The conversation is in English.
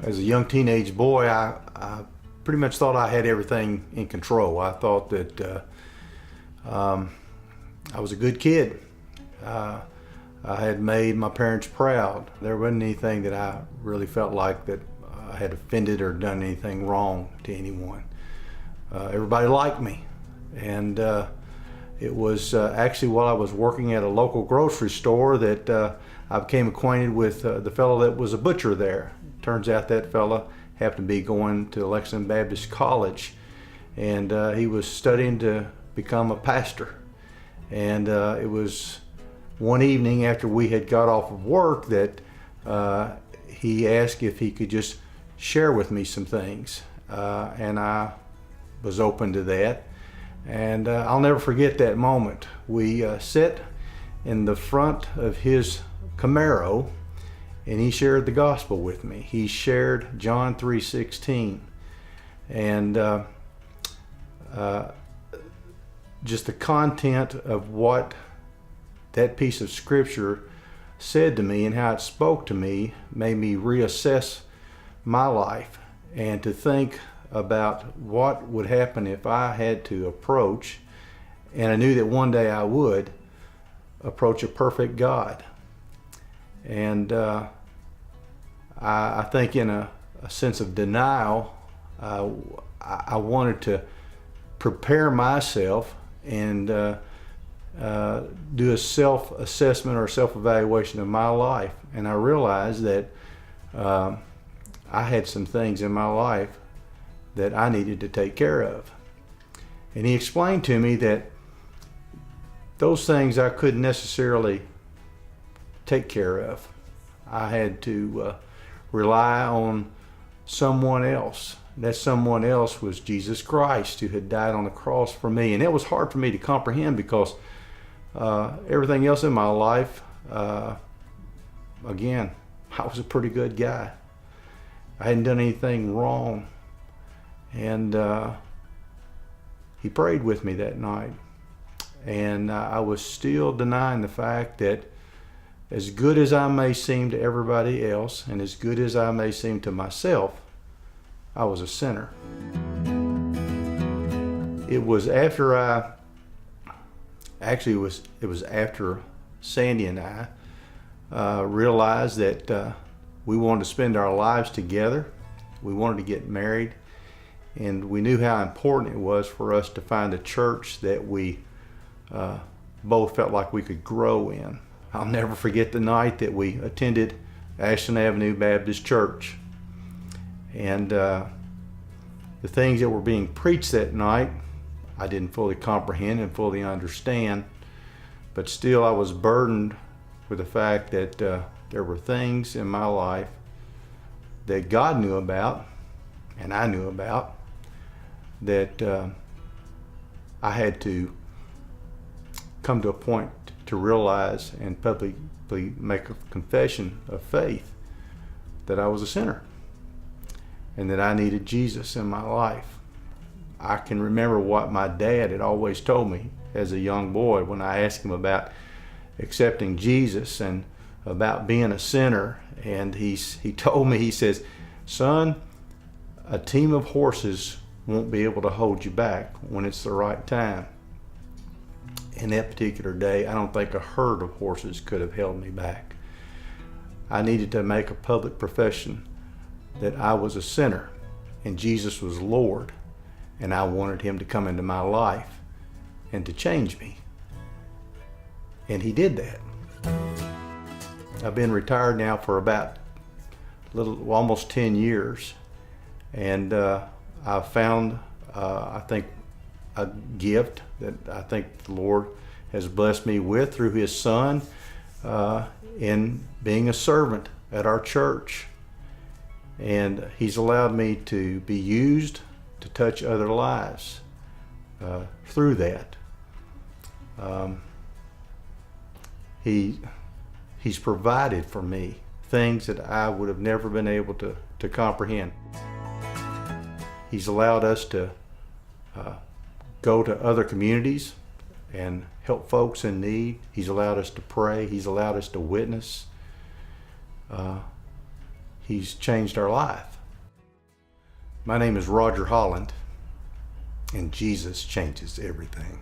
As a young teenage boy, I pretty much thought I had everything in control. I thought that I was a good kid. I had made my parents proud. There wasn't anything that I really felt like that I had offended or done anything wrong to anyone. Everybody liked me, and it was actually while I was working at a local grocery store that I became acquainted with the fellow that was a butcher there. Turns out that fella happened to be going to Ashland Baptist College, and he was studying to become a pastor. And it was one evening after we had got off of work that he asked if he could just share with me some things, and I was open to that. And I'll never forget that moment. We sat in the front of his Camaro, and he shared the gospel with me. He shared John 3:16, and just the content of what that piece of scripture said to me and how it spoke to me made me reassess my life and to think about what would happen if I had to approach, and I knew that one day I would approach a perfect God. And I think in a sense of denial, I wanted to prepare myself and do a self-assessment or self-evaluation of my life. And I realized that I had some things in my life that I needed to take care of. And he explained to me that those things I couldn't necessarily take care of. I had to rely on someone else. That someone else was Jesus Christ, who had died on the cross for me. And it was hard for me to comprehend because everything else in my life, again, I was a pretty good guy. I hadn't done anything wrong. And he prayed with me that night. And I was still denying the fact that as good as I may seem to everybody else, and as good as I may seem to myself, I was a sinner. It was after it was after Sandy and I realized that we wanted to spend our lives together. We wanted to get married, and we knew how important it was for us to find a church that we both felt like we could grow in. I'll never forget the night that we attended Ashland Avenue Baptist Church. And the things that were being preached that night, I didn't fully comprehend and fully understand, but still I was burdened with the fact that there were things in my life that God knew about and I knew about that I had to come to a point to realize and publicly make a confession of faith that I was a sinner and that I needed Jesus in my life. I can remember what my dad had always told me as a young boy when I asked him about accepting Jesus and about being a sinner, and he told me, he says, "Son, a team of horses won't be able to hold you back when it's the right time." In that particular day, I don't think a herd of horses could have held me back. I needed to make a public profession that I was a sinner and Jesus was Lord, and I wanted him to come into my life and to change me. And he did that. I've been retired now for about almost 10 years, and I've found, I think, a gift that I think the Lord has blessed me with through his son in being a servant at our church. And he's allowed me to be used to touch other lives through that. He's provided for me things that I would have never been able to comprehend. He's allowed us to go to other communities and help folks in need. He's allowed us to pray. He's allowed us to witness. He's changed our life. My name is Roger Holland, and Jesus changes everything.